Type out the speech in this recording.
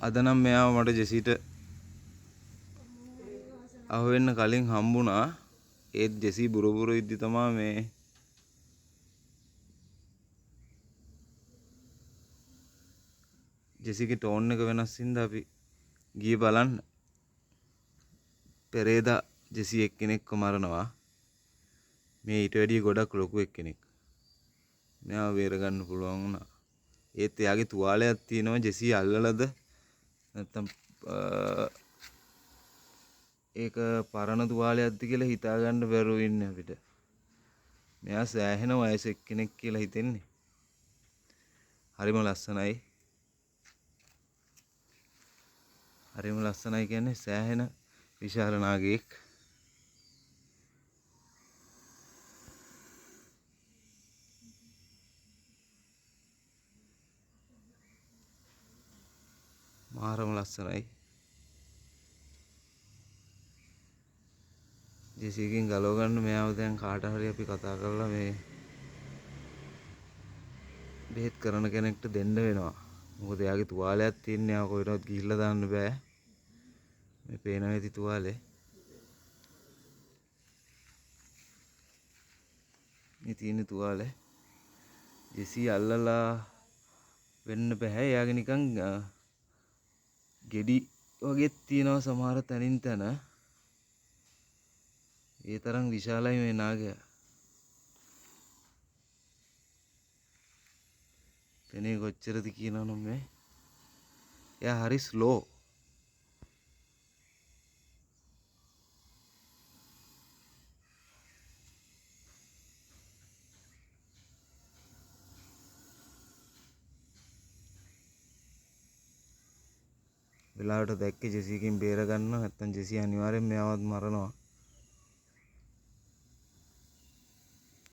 අද නම් මෙයාව මට ජෙසිට අහුවෙන්න කලින් හම්බුණා. ඒත් ජෙසි බුරුබුරු ඉද්දි තමා මේ ජෙසිගේ ටෝන් එක වෙනස් හින්දා අපි ගියේ බලන්න. පෙරේදා ජෙසි එක්කෙනෙක්ව මරනවා. මේ ඊට වැඩිය ගොඩක් ලොකු එක්කෙනෙක්. මෙයාව බේරගන්න පුළුවන් වුණා. ඒත් එයාගේ තුවාලයක් තියෙනවා. ජෙසි අල්ලලාද නැත්තම් ඒක පරණ තුවාලයක්ද කියලා හිතාගන්න බැරුව ඉන්නේ අපිට. මෙයා සෑහෙන වයස එක්කෙනෙක් කියලා හිතෙන්නේ. හරිම ලස්සනයි. හරිම ලස්සනයි කියන්නේ සෑහෙන විශාල නාගයෙක්. මාරම ලස්සනයි. ජෙසිගෙන් ගලව ගන්න මෙයාව දැන් කාට හරි අපි කතා කරලා මේ බෙහෙත් කරන කෙනෙක්ට දෙන්න වෙනවා. මොකද එයාගේ තුවාලයක් තියෙන්නේ. එයා කොහෙටවත් ගිහිල්ලා දාන්න බෑ. මේ පේන ඇති තුවාලේ. මේ තියෙන තුවාලේ. ජෙසි අල්ලලා වෙන්න බෑ. එයාගේ නිකන් ගෙඩි වගේ තියෙනවා සමහර තැනින් තැන. ඒ තරම් විශාලයි මේ නාගයා. පෙනේ කොච්චරද කියනවනම් මේ. එයා හරි ස්ලෝ. වෙලාවට දැක්කේ ජෙසිගෙන් බේර ගන්න. නැත්තම් ජෙසි අනිවාර්යෙන් මෙයාවත් මරනවා.